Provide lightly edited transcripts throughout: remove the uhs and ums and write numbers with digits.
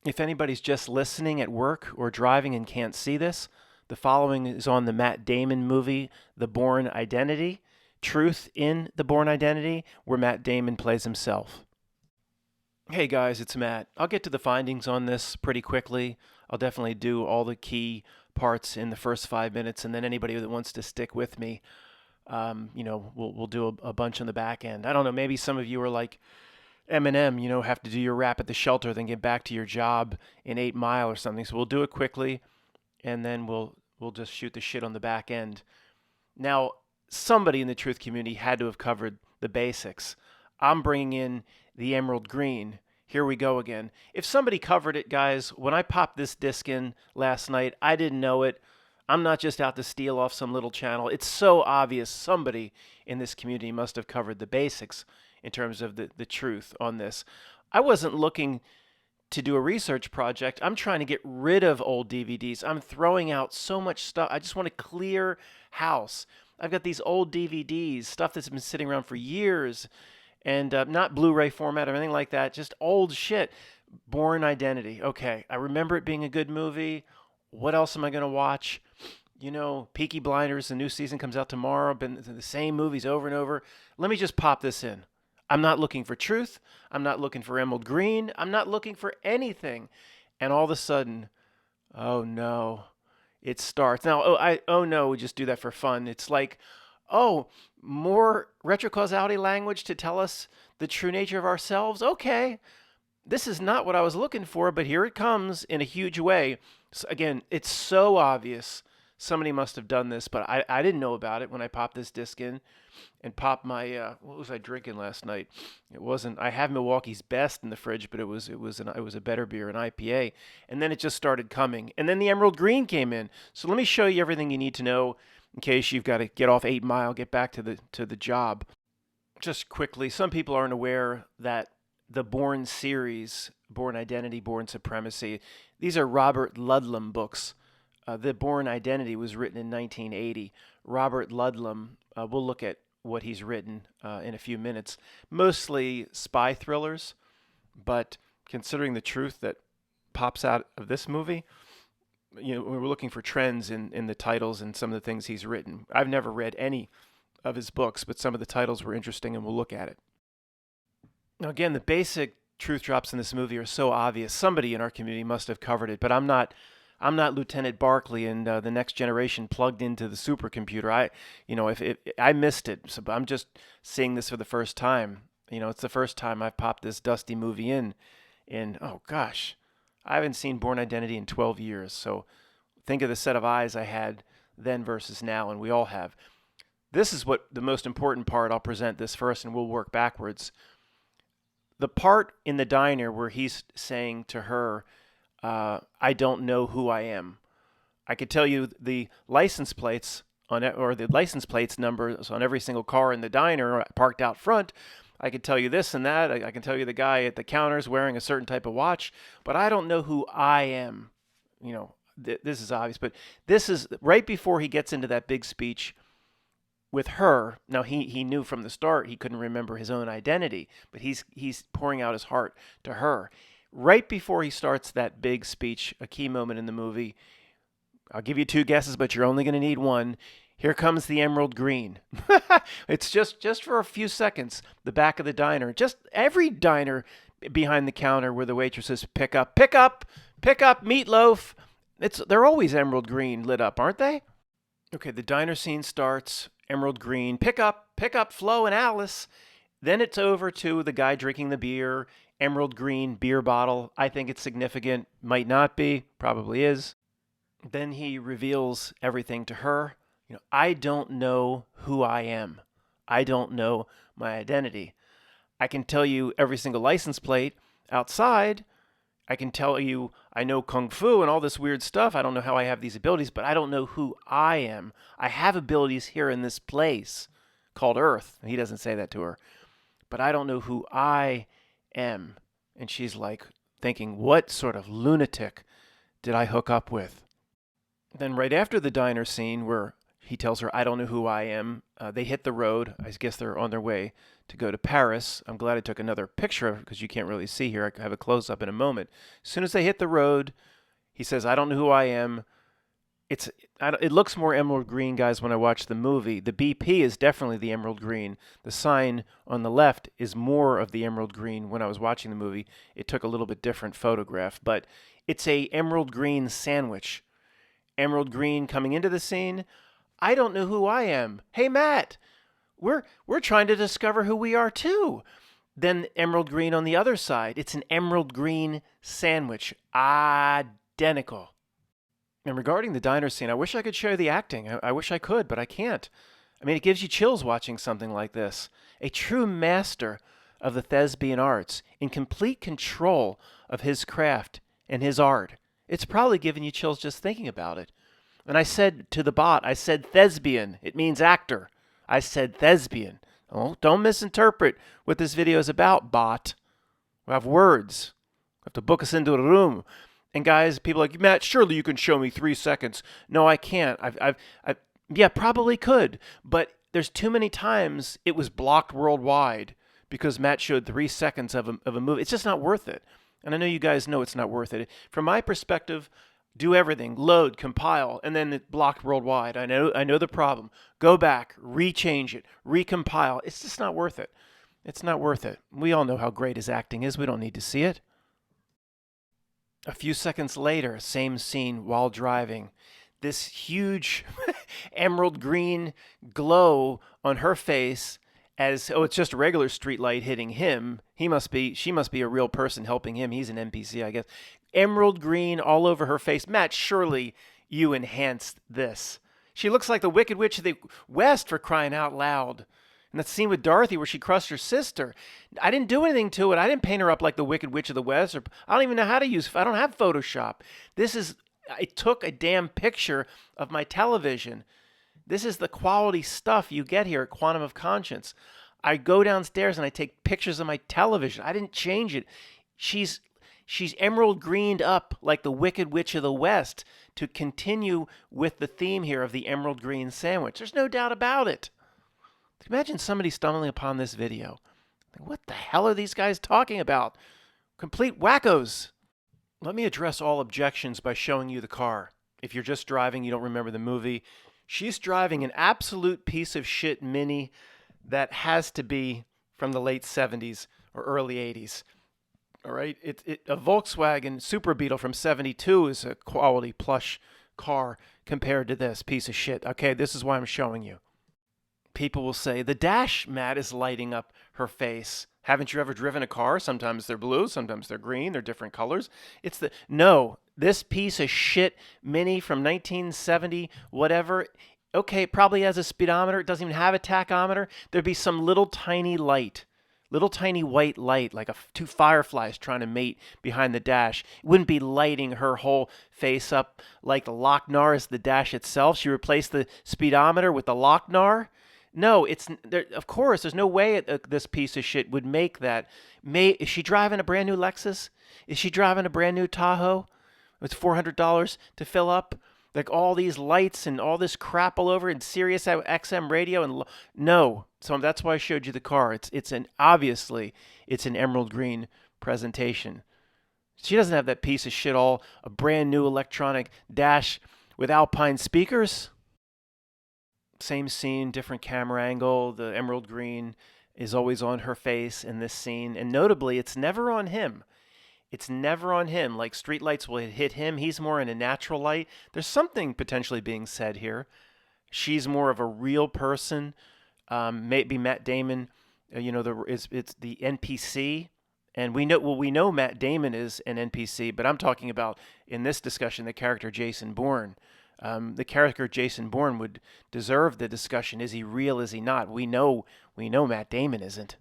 If anybody's just listening at work or driving and can't see this, the following is on the Matt Damon movie, The Bourne Identity. Truth in The Bourne Identity, where Matt Damon plays himself. Hey guys, it's Matt. I'll get to the findings on this pretty quickly. I'll definitely do all the key parts in the first 5 minutes, and then anybody that wants to stick with me, we'll do a bunch on the back end. I don't know. Maybe some of you are like Eminem, have to do your rap at the shelter, then get back to your job in 8 Mile or something. So we'll do it quickly, and then we'll just shoot the shit on the back end. Now, somebody in the truth community had to have covered the basics. I'm bringing in the emerald green. Here we go again. If somebody covered it, guys, when I popped this disc in last night, I didn't know it. I'm not just out to steal off some little channel. It's so obvious somebody in this community must have covered the basics in terms of the truth on this. I wasn't looking to do a research project. I'm trying to get rid of old DVDs. I'm throwing out so much stuff. I just want to clear house. I've got these old DVDs, stuff that's been sitting around for years, and not Blu-ray format or anything like that, just old shit. Bourne Identity. Okay, I remember it being a good movie. What else am I going to watch? Peaky Blinders, the new season comes out tomorrow. Been the same movies over and over. Let me just pop this in. I'm not looking for truth. I'm not looking for emerald green. I'm not looking for anything. And all of a sudden, oh no, it starts. Now, oh no, we just do that for fun. It's like, oh, more retrocausality language to tell us the true nature of ourselves. Okay, this is not what I was looking for, but here it comes in a huge way. So again, it's so obvious. Somebody must have done this, but I didn't know about it when I popped this disc in and popped my what was I drinking last night? It wasn't. I have Milwaukee's Best in the fridge, but it was a better beer, an IPA, and then it just started coming, and then the Emerald Green came in. So let me show you everything you need to know in case you've got to get off 8 Mile, get back to the job. Just quickly, some people aren't aware that the Bourne series, Bourne Identity, Bourne Supremacy, these are Robert Ludlum books. The Bourne Identity was written in 1980. Robert Ludlum, we'll look at what he's written in a few minutes. Mostly spy thrillers, but considering the truth that pops out of this movie, we're looking for trends in the titles and some of the things he's written. I've never read any of his books, but some of the titles were interesting, and we'll look at it. Now, again, the basic truth drops in this movie are so obvious. Somebody in our community must have covered it, but I'm not Lieutenant Barkley and the next generation plugged into the supercomputer. If I missed it, so I'm just seeing this for the first time. It's the first time I've popped this dusty movie in. Oh gosh, I haven't seen Bourne Identity in 12 years. So think of the set of eyes I had then versus now, and we all have. This is what the most important part. I'll present this first, and we'll work backwards. The part in the diner where he's saying to her, I don't know who I am. I could tell you the license plates or the license plates numbers on every single car in the diner parked out front. I could tell you this and that. I can tell you the guy at the counter is wearing a certain type of watch, but I don't know who I am. This is obvious, but this is right before he gets into that big speech with her. Now he knew from the start he couldn't remember his own identity, but he's pouring out his heart to her. Right before he starts that big speech, a key moment in the movie, I'll give you two guesses, but you're only going to need one. Here comes the emerald green. It's just for a few seconds, the back of the diner. Just every diner behind the counter where the waitresses pick up meatloaf. They're always emerald green lit up, aren't they? Okay, the diner scene starts, emerald green, pick up Flo and Alice. Then it's over to the guy drinking the beer, emerald green beer bottle. I think it's significant. Might not be. Probably is. Then he reveals everything to her. I don't know who I am. I don't know my identity. I can tell you every single license plate outside. I can tell you I know Kung Fu and all this weird stuff. I don't know how I have these abilities, but I don't know who I am. I have abilities here in this place called Earth. And he doesn't say that to her. But I don't know who I am. And she's like thinking, what sort of lunatic did I hook up with? Then right after the diner scene where He tells her, I don't know who I am. They hit the road. I guess they're on their way to go to Paris. I'm glad I took another picture of it because you can't really see here. I have a close-up in a moment. As soon as they hit the road, he says, I don't know who I am. It looks more emerald green, guys, when I watch the movie. The BP is definitely the emerald green. The sign on the left is more of the emerald green when I was watching the movie. It took a little bit different photograph, but it's a emerald green sandwich. Emerald green coming into the scene. I don't know who I am. Hey, Matt, we're trying to discover who we are too. Then emerald green on the other side. It's an emerald green sandwich. Identical. And regarding the diner scene, I wish I could show you the acting. I wish I could, but I can't. I mean, it gives you chills watching something like this. A true master of the thespian arts, in complete control of his craft and his art. It's probably giving you chills just thinking about it. And I said to the bot, I said thespian. It means actor. I said thespian. Oh, don't misinterpret what this video is about, bot. We have words. We have to book us into a room. And guys, people are like, Matt, surely you can show me 3 seconds. No, I can't. Yeah, probably could. But there's too many times it was blocked worldwide because Matt showed 3 seconds of a movie. It's just not worth it. And I know you guys know it's not worth it. From my perspective, do everything, load, compile, and then it blocked worldwide. I know the problem. Go back, rechange it, recompile. It's just not worth it. It's not worth it. We all know how great his acting is. We don't need to see it. A few seconds later, same scene while driving. This huge emerald green glow on her face as, it's just a regular street light hitting him. She must be a real person helping him. He's an NPC, I guess. Emerald green all over her face. Matt, surely you enhanced this. She looks like the Wicked Witch of the West, for crying out loud. And that scene with Dorothy where she crushed her sister. I didn't do anything to it. I didn't paint her up like the Wicked Witch of the West. I don't even know how to use, I don't have Photoshop. I took a damn picture of my television. This is the quality stuff you get here at Quantum of Conscience. I go downstairs and I take pictures of my television. I didn't change it. She's emerald greened up like the Wicked Witch of the West to continue with the theme here of the emerald green sandwich. There's no doubt about it. Imagine somebody stumbling upon this video. What the hell are these guys talking about? Complete wackos. Let me address all objections by showing you the car. If you're just driving, you don't remember the movie. She's driving an absolute piece of shit Mini that has to be from the late 70s or early 80s. All right? A Volkswagen Super Beetle from 72 is a quality plush car compared to this piece of shit. Okay, this is why I'm showing you. People will say, the dash, Matt, is lighting up her face. Haven't you ever driven a car? Sometimes they're blue, sometimes they're green, they're different colors. No, this piece of shit Mini from 1970, whatever, okay, it probably has a speedometer. It doesn't even have a tachometer. There'd be some little tiny light, little tiny white light, like two fireflies trying to mate behind the dash. It wouldn't be lighting her whole face up like the Lochnar is the dash itself. She replaced the speedometer with the Lochnar. No, of course, there's no way this piece of shit would make that. Is she driving a brand new Lexus? Is she driving a brand new Tahoe? It's $400 to fill up? Like all these lights and all this crap all over and Sirius XM radio no. So that's why I showed you the car. Obviously it's an emerald green presentation. She doesn't have that piece of shit a brand new electronic dash with Alpine speakers. Same scene, different camera angle. The emerald green is always on her face in this scene. And notably, it's never on him. It's never on him. Like streetlights will hit him. He's more in a natural light. There's something potentially being said here. She's more of a real person. Maybe Matt Damon, it's the NPC. And we know Matt Damon is an NPC, but I'm talking about, in this discussion, the character Jason Bourne. The character Jason Bourne would deserve the discussion. Is he real? Is he not? We know Matt Damon isn't.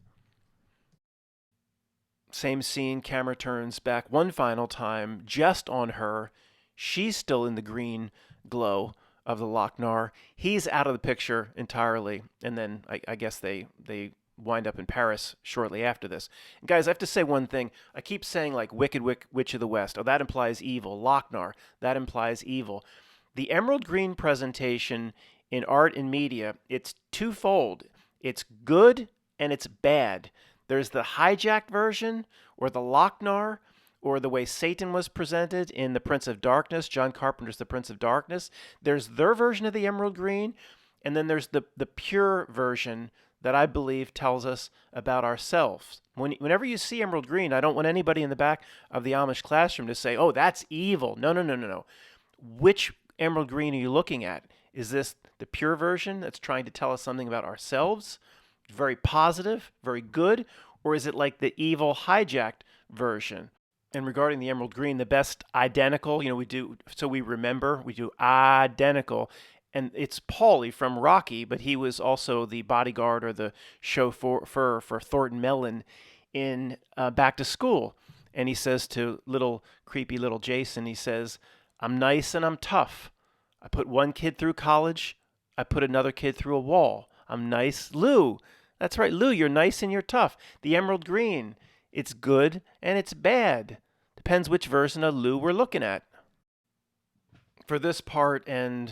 Same scene, camera turns back one final time, just on her. She's still in the green glow of the Lochnar. He's out of the picture entirely. And then I guess they wind up in Paris shortly after this. And guys, I have to say one thing. I keep saying like Wicked Witch of the West. Oh, that implies evil. Lochnar, that implies evil. The emerald green presentation in art and media, it's twofold. It's good and it's bad. There's the hijacked version, or the Lochnar, or the way Satan was presented in The Prince of Darkness, John Carpenter's The Prince of Darkness. There's their version of the emerald green, and then there's the pure version that I believe tells us about ourselves. Whenever you see emerald green, I don't want anybody in the back of the Amish classroom to say, oh, that's evil. No, no, no, no, no. Which emerald green are you looking at? Is this the pure version that's trying to tell us something about ourselves? Very positive, very good? Or is it like the evil hijacked version? And regarding the emerald green, the best identical, we do, so we remember, we do identical. And it's Paulie from Rocky, but he was also the bodyguard or the chauffeur for Thornton Mellon in Back to School. And he says to creepy little Jason, he says, I'm nice and I'm tough. I put one kid through college. I put another kid through a wall. I'm nice. Lou. That's right, Lou, you're nice and you're tough. The emerald green, it's good and it's bad. Depends which version of Lou we're looking at. For this part and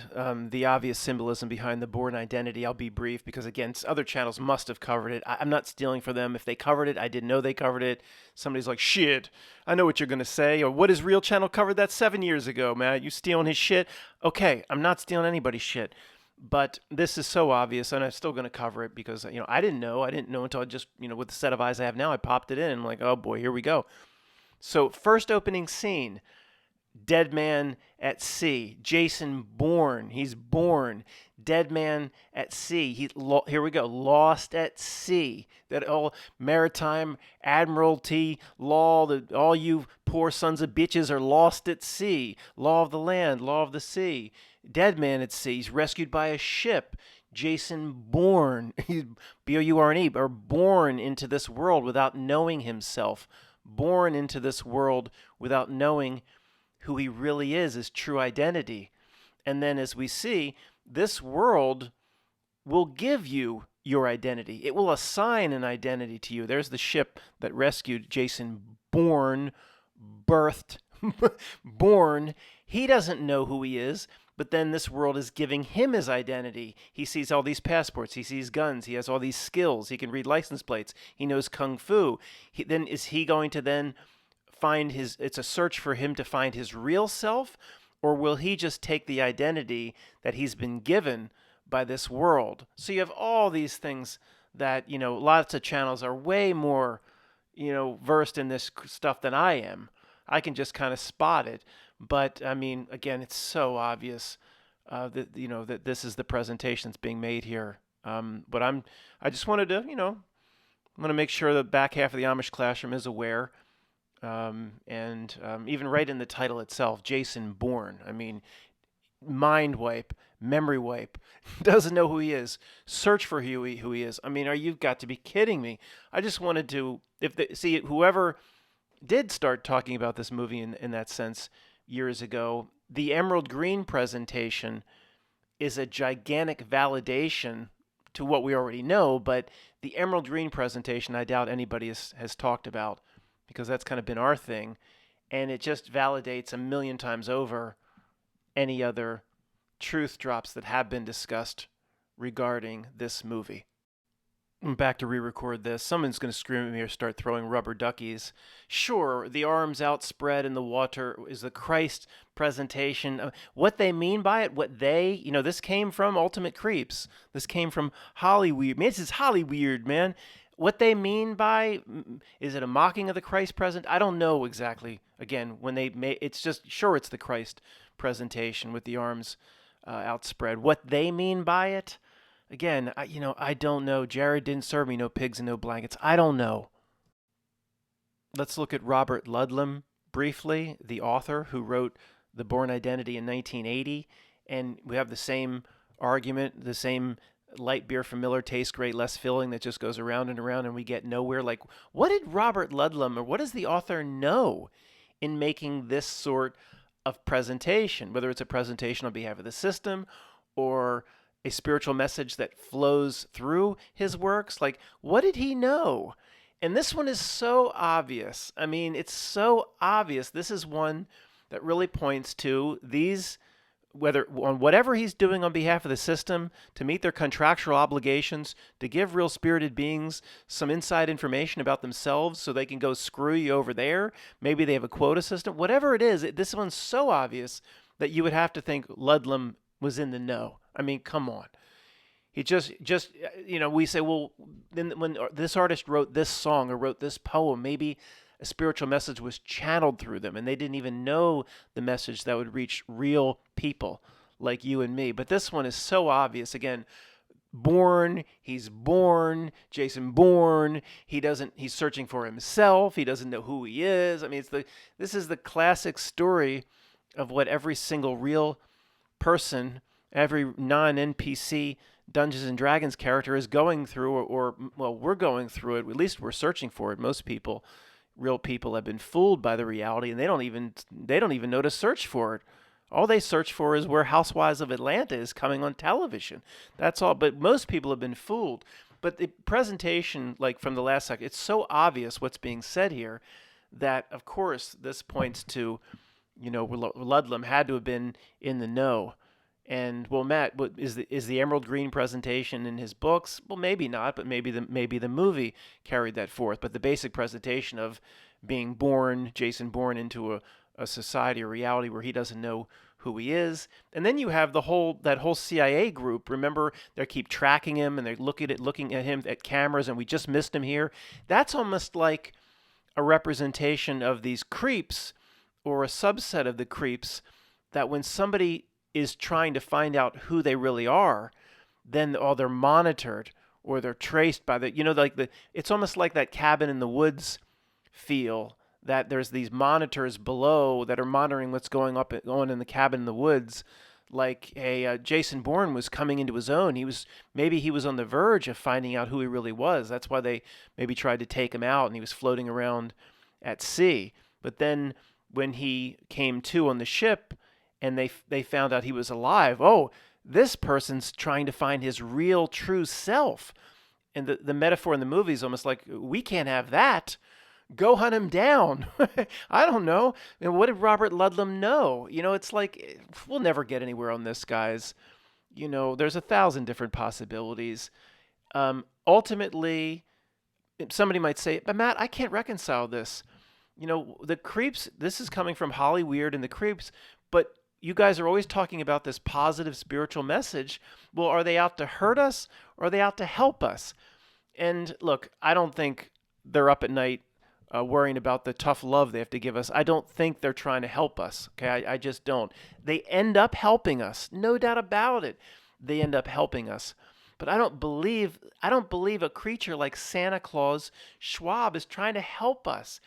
the obvious symbolism behind the Bourne Identity, I'll be brief because, again, other channels must have covered it. I'm not stealing from them. If they covered it, I didn't know they covered it. Somebody's like, shit, I know what you're going to say. Or what is Real Channel covered that 7 years ago, man? You stealing his shit? Okay, I'm not stealing anybody's shit. But this is so obvious, and I'm still going to cover it because, I didn't know. I didn't know until I just, with the set of eyes I have now, I popped it in and I'm like, oh boy, here we go. So first opening scene. Dead man at sea. Jason Bourne. He's born. Dead man at sea. Here we go. Lost at sea. That all maritime admiralty law. All you poor sons of bitches are lost at sea. Law of the land. Law of the sea. Dead man at sea. He's rescued by a ship. Jason Bourne. He's Bourne. Or born into this world without knowing himself. Born into this world without knowing who he really is, his true identity. And then as we see, this world will give you your identity. It will assign an identity to you. There's the ship that rescued Jason Bourne, birthed, Bourne. He doesn't know who he is, but then this world is giving him his identity. He sees all these passports. He sees guns. He has all these skills. He can read license plates. He knows kung fu. Is he going to then find it's a search for him to find his real self, or will he just take the identity that he's been given by this world? So you have all these things that, lots of channels are way more, versed in this stuff than I am. I can just kind of spot it. But I mean, again, it's so obvious that this is the presentation that's being made here. But I just wanted to, I'm going to make sure the back half of the Amish classroom is aware. Even right in the title itself, Jason Bourne. I mean, mind wipe, memory wipe. Doesn't know who he is. Search for who he is. I mean, you've got to be kidding me. I just wanted to, whoever did start talking about this movie in that sense years ago, the Emerald Green presentation is a gigantic validation to what we already know, but the Emerald Green presentation I doubt anybody has talked about, because that's kind of been our thing, and it just validates a million times over any other truth drops that have been discussed regarding this movie. I'm back to re-record this. Someone's going to scream at me or start throwing rubber duckies. Sure, the arms outspread in the water is the Christ presentation. What they mean by it, this came from Ultimate Creeps. This came from Hollyweird. Man, this is Hollyweird, man. What they mean by, is it a mocking of the Christ present? I don't know exactly. Again, when they it's just, sure, it's the Christ presentation with the arms outspread. What they mean by it, again, I don't know. Jared didn't serve me no pigs and no blankets. I don't know. Let's look at Robert Ludlum briefly, the author who wrote The Bourne Identity in 1980. And we have the same argument, the same light beer from Miller tastes great, less filling, that just goes around and around and we get nowhere. Like, what did Robert Ludlum, or what does the author know in making this sort of presentation? Whether it's a presentation on behalf of the system or a spiritual message that flows through his works. Like, what did he know? And this one is so obvious. I mean, it's so obvious. This is one that really points to these whether on whatever he's doing on behalf of the system to meet their contractual obligations, to give real spirited beings some inside information about themselves so they can go screw you over there. Maybe they have a quota system. Whatever it is, this one's so obvious that you would have to think Ludlum was in the know. I mean, come on. He just we say, well, then when this artist wrote this song or wrote this poem, maybe a spiritual message was channeled through them, and they didn't even know the message that would reach real people like you and me. But this one is so obvious. Again, he's born, Jason Bourne. He's searching for himself. He doesn't know who he is. I mean, this is the classic story of what every single real person, every non-NPC Dungeons and Dragons character is going through, or well, we're going through it. At least we're searching for it. Most people, real people, have been fooled by the reality, and they don't even know to search for it. All they search for is where Housewives of Atlanta is coming on television. That's all. But most people have been fooled. But the presentation, like from the last second, it's so obvious what's being said here that, of course, this points to, Ludlum had to have been in the know. And well, Matt, what is the Emerald Green presentation in his books? Well, maybe not, but maybe the movie carried that forth. But the basic presentation of being born, Jason Bourne, into a society or reality where he doesn't know who he is, and then you have that whole CIA group. Remember, they keep tracking him and they're looking at him at cameras, and we just missed him here. That's almost like a representation of these creeps, or a subset of the creeps, that when somebody is trying to find out who they really are, then they're monitored or they're traced by it's almost like that cabin in the woods feel, that there's these monitors below that are monitoring what's going on in the cabin in the woods. Like Jason Bourne was coming into his own. He was on the verge of finding out who he really was. That's why they maybe tried to take him out, and he was floating around at sea. But then when he came to on the ship, and they found out he was alive. Oh, this person's trying to find his real, true self. And the metaphor in the movie is almost like, we can't have that. Go hunt him down. I don't know. And what did Robert Ludlum know? It's like, we'll never get anywhere on this, guys. There's 1,000 different possibilities. Ultimately, somebody might say, but Matt, I can't reconcile this. The creeps, this is coming from Hollyweird and the creeps, but you guys are always talking about this positive spiritual message. Well, are they out to hurt us, or are they out to help us? And look, I don't think they're up at night worrying about the tough love they have to give us. I don't think they're trying to help us. Okay, I just don't. They end up helping us, no doubt about it. They end up helping us. But I don't believe a creature like Santa Claus Schwab is trying to help us.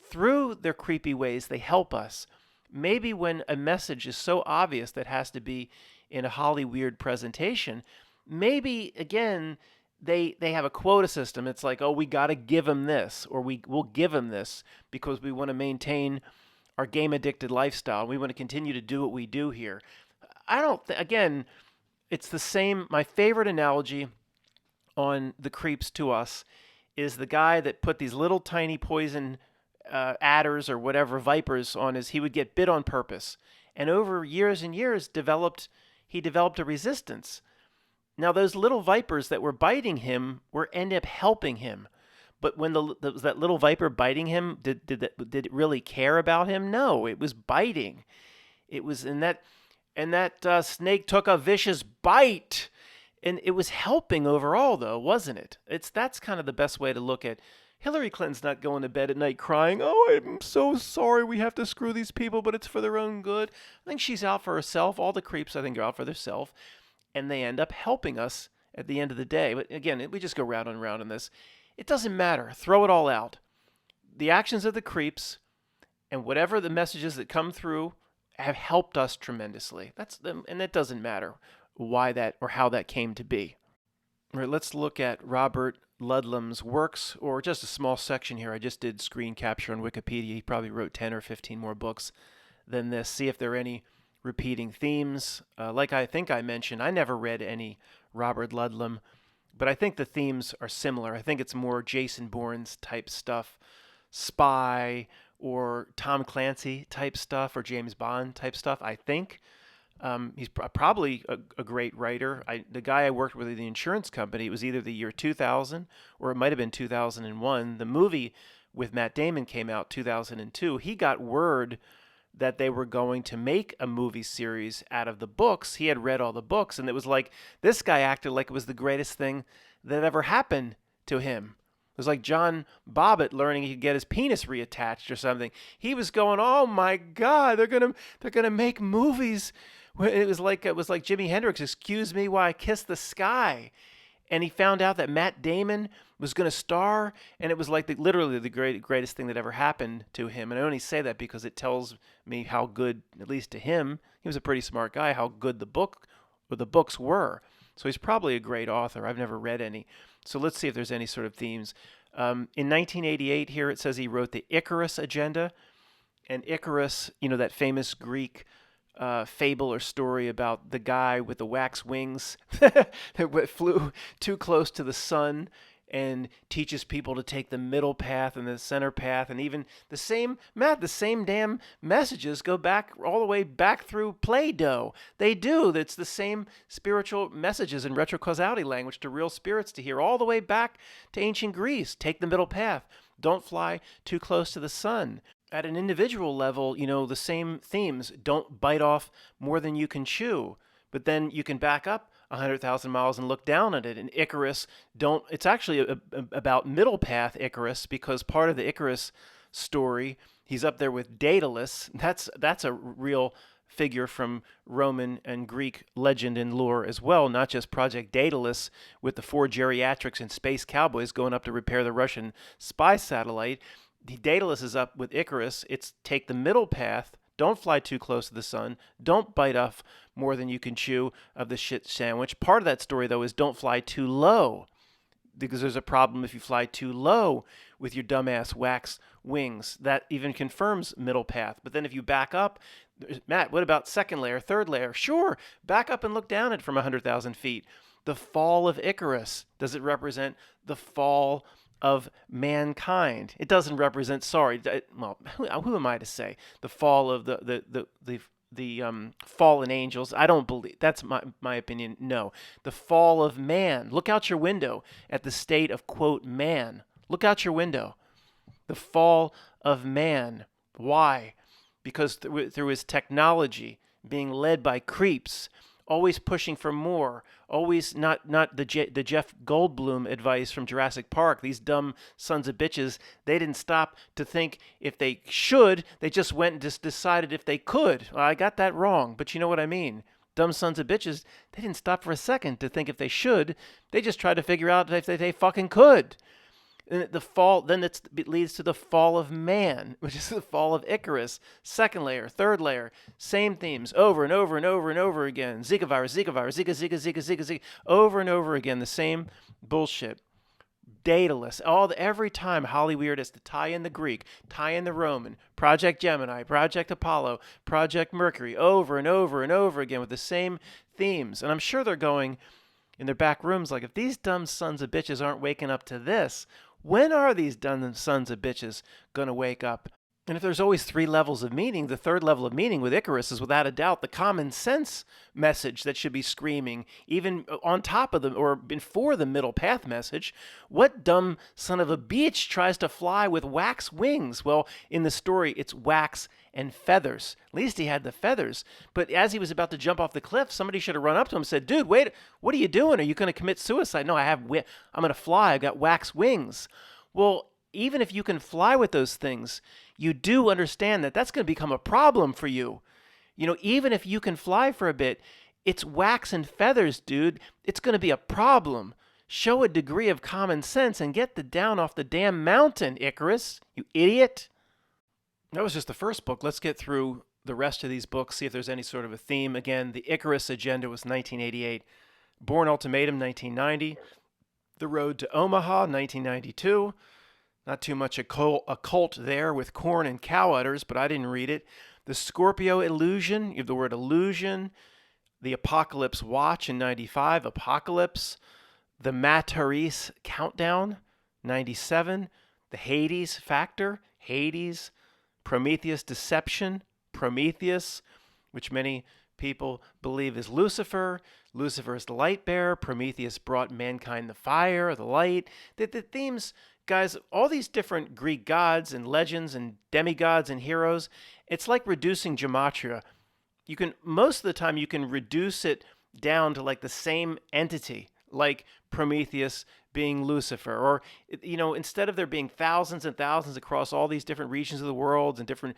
Through their creepy ways, they help us. Maybe when a message is so obvious that has to be in a Hollyweird presentation, maybe, again, they have a quota system. It's like, oh, we got to give them this, or we'll give them this because we want to maintain our game-addicted lifestyle. We want to continue to do what we do here. Again, it's the same. My favorite analogy on the creeps to us is the guy that put these little tiny poison adders or whatever, vipers on he would get bit on purpose, and over years and years he developed a resistance. Now those little vipers that were biting him end up helping him, but when that little viper biting him, did it really care about him? No, it was biting. It was that snake took a vicious bite, and it was helping overall, though, wasn't it? That's kind of the best way to look at. Hillary Clinton's not going to bed at night crying, oh, I'm so sorry we have to screw these people, but it's for their own good. I think she's out for herself. All the creeps, I think, are out for themselves, and they end up helping us at the end of the day. But again, we just go round and round on this. It doesn't matter. Throw it all out. The actions of the creeps and whatever the messages that come through have helped us tremendously. And it doesn't matter why that or how that came to be. All right, let's look at Robert Ludlum's works, or just a small section here. I just did screen capture on Wikipedia. He probably wrote 10 or 15 more books than this. See if there are any repeating themes. Like I think I mentioned, I never read any Robert Ludlum, but I think the themes are similar. I think it's more Jason Bourne's type stuff, spy or Tom Clancy type stuff, or James Bond type stuff, I think. He's probably a great writer. The guy I worked with at the insurance company, it was either the year 2000 or it might have been 2001. The movie with Matt Damon came out 2002. He got word that they were going to make a movie series out of the books. He had read all the books, and it was like this guy acted like it was the greatest thing that ever happened to him. It was like John Bobbitt learning he could get his penis reattached or something. He was going, "Oh my God, they're gonna make movies." It was like Jimi Hendrix, "Excuse me while I kiss the sky." And he found out that Matt Damon was going to star, and it was like literally the greatest thing that ever happened to him. And I only say that because it tells me how good, at least to him, he was a pretty smart guy, how good the books were. So he's probably a great author. I've never read any. So let's see if there's any sort of themes. In 1988, here it says he wrote the Icarus Agenda. And Icarus, that famous Greek fable or story about the guy with the wax wings that flew too close to the sun and teaches people to take the middle path and the center path, and even the same damn messages go back all the way back through Play-Doh. They do. It's the same spiritual messages in retrocausality language to real spirits to hear all the way back to ancient Greece. Take the middle path. Don't fly too close to the sun. At an individual level, the same themes. Don't bite off more than you can chew. But then you can back up 100,000 miles and look down at it. And Icarus, it's actually about middle path Icarus, because part of the Icarus story, he's up there with Daedalus. That's a real figure from Roman and Greek legend and lore as well, not just Project Daedalus with the 4 geriatrics and space cowboys going up to repair the Russian spy satellite. Daedalus is up with Icarus. It's take the middle path. Don't fly too close to the sun. Don't bite off more than you can chew of the shit sandwich. Part of that story, though, is don't fly too low, because there's a problem if you fly too low with your dumbass wax wings. That even confirms middle path. But then if you back up, Matt, what about second layer, third layer? Sure, back up and look down at it from 100,000 feet. The fall of Icarus. Does it represent the fall of mankind? It doesn't represent, well, who am I to say? The fall of the fallen angels. I don't believe, that's my opinion. No, the fall of man. Look out your window at the state of, quote, man. Look out your window. The fall of man. Why? Because through his technology, being led by creeps, always pushing for more, always not the Jeff Goldblum advice from Jurassic Park. These dumb sons of bitches, they didn't stop to think if they should. They just went and just decided if they could. Well, I got that wrong, but you know what I mean. Dumb sons of bitches, they didn't stop for a second to think if they should. They just tried to figure out if they fucking could. And the fall, then it leads to the fall of man, which is the fall of Icarus. Second layer, third layer, same themes over and over and over and over again. Zika virus, Zika virus, Zika, Zika, Zika, Zika, Zika, over and over again, the same bullshit. Daedalus, every time Hollywood has to tie in the Greek, tie in the Roman, Project Gemini, Project Apollo, Project Mercury, over and over and over again with the same themes. And I'm sure they're going in their back rooms like, if these dumb sons of bitches aren't waking up to this, when are these dumb sons of bitches going to wake up? And if there's always 3 levels of meaning, the third level of meaning with Icarus is without a doubt the common sense message that should be screaming, even on top of or before the middle path message. What dumb son of a bitch tries to fly with wax wings? Well, in the story, it's wax and feathers. At least he had the feathers. But as he was about to jump off the cliff, somebody should have run up to him and said, "Dude, wait, what are you doing? Are you going to commit suicide?" "No, I'm going to fly. I've got wax wings." Well, even if you can fly with those things, you do understand that that's going to become a problem for you. Even if you can fly for a bit, it's wax and feathers, dude. It's going to be a problem. Show a degree of common sense and get down off the damn mountain, Icarus, you idiot. That was just the first book. Let's get through the rest of these books, see if there's any sort of a theme. Again, the Icarus Agenda was 1988. Bourne Ultimatum, 1990. The Road to Omaha, 1992. Not too much occult there with corn and cow udders, but I didn't read it. The Scorpio Illusion, you have the word illusion. The Apocalypse Watch in 95, Apocalypse. The Mataris Countdown, 97. The Hades Factor, Hades. Prometheus Deception, Prometheus, which many people believe is Lucifer. Lucifer is the light bearer. Prometheus brought mankind the fire, the light. The themes, guys, all these different Greek gods and legends and demigods and heroes, it's like reducing gematria. Most of the time you can reduce it down to like the same entity, like Prometheus being Lucifer, or instead of there being thousands and thousands across all these different regions of the world and different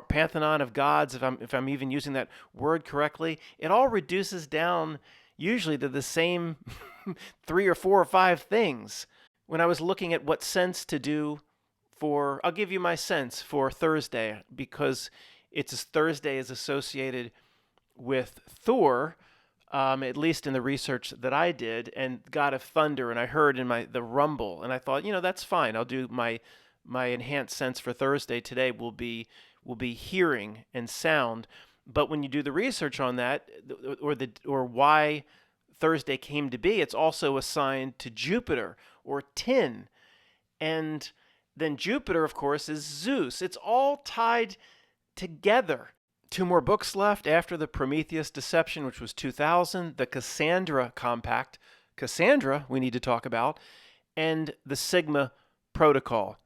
pantheon of gods, if I'm even using that word correctly, it all reduces down usually to the same 3 or 4 or 5 things. When I was looking at what sense to do I'll give you my sense for Thursday, because Thursday is associated with Thor, at least in the research that I did, and God of Thunder, and I heard in the rumble, and I thought, that's fine. I'll do my enhanced sense for Thursday today will be hearing and sound. But when you do the research on that, or why Thursday came to be, it's also assigned to Jupiter or Tin, and then Jupiter, of course, is Zeus. It's all tied together. 2 more books left after the Prometheus Deception, which was 2000, the Cassandra Compact, Cassandra we need to talk about, and the Sigma Protocol.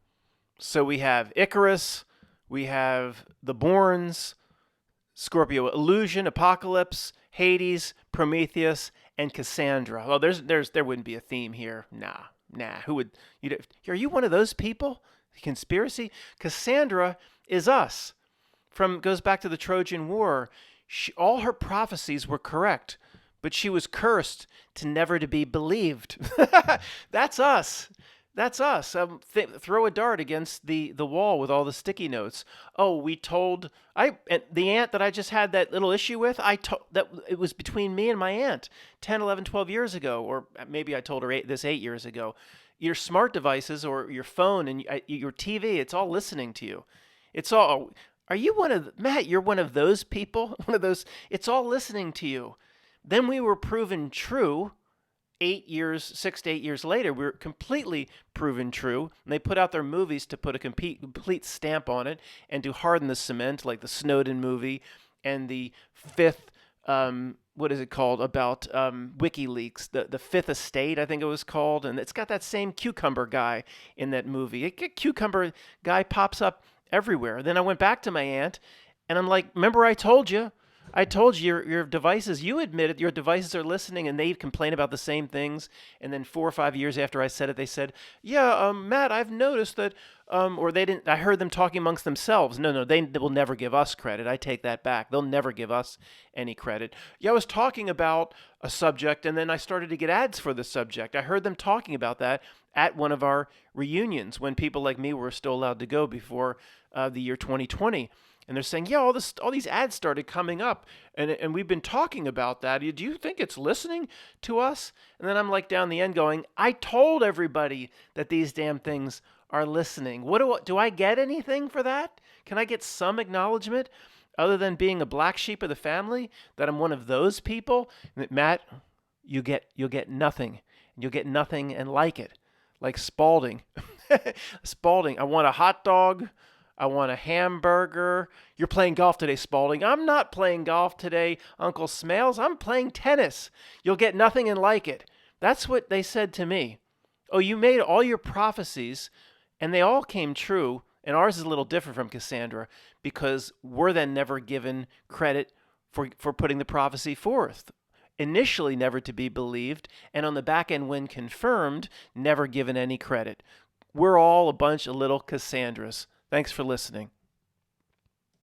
So we have Icarus, we have the Bournes, Scorpio Illusion, Apocalypse, Hades, Prometheus, and Cassandra. Well, there wouldn't be a theme here. Nah. Who would? Are you one of those people? Conspiracy? Cassandra is us. Goes back to the Trojan War. All her prophecies were correct, but she was cursed to never to be believed. That's us. That's us. Throw a dart against the wall with all the sticky notes. Oh, the aunt that I just had that little issue with, that it was between me and my aunt 10, 11, 12 years ago, or maybe I told her 8 years ago. Your smart devices or your phone and your TV, it's all listening to you. It's all, are you Matt, you're one of those people? It's all listening to you. Then we were proven true 6 to 8 years later. We were completely proven true. And they put out their movies to put a complete stamp on it and to harden the cement, like the Snowden movie and the fifth, what is it called, about WikiLeaks, the Fifth Estate, I think it was called. And it's got that same cucumber guy in that movie. A cucumber guy pops up everywhere. Then I went back to my aunt and I'm like, remember I told you your devices, you admitted your devices are listening, and they complain about the same things. And then 4 or 5 years after I said it, they said, yeah, Matt, I've noticed that, or they didn't, I heard them talking amongst themselves. No, they will never give us credit. I take that back. They'll never give us any credit. Yeah, I was talking about a subject, and then I started to get ads for the subject. I heard them talking about that at one of our reunions when people like me were still allowed to go before the year 2020. And they're saying, yeah, all these ads started coming up, and we've been talking about that. Do you think it's listening to us? And then I'm like down the end going, I told everybody that these damn things are listening. Do I get anything for that? Can I get some acknowledgement other than being a black sheep of the family, that I'm one of those people? And Matt, you'll get nothing. You'll get nothing and like it. Like Spalding. Spalding, I want a hot dog. I want a hamburger. You're playing golf today, Spalding. I'm not playing golf today, Uncle Smales. I'm playing tennis. You'll get nothing and like it. That's what they said to me. Oh, you made all your prophecies, and they all came true, and ours is a little different from Cassandra, because we're then never given credit for putting the prophecy forth. Initially never to be believed, and on the back end when confirmed, never given any credit. We're all a bunch of little Cassandras. Thanks for listening.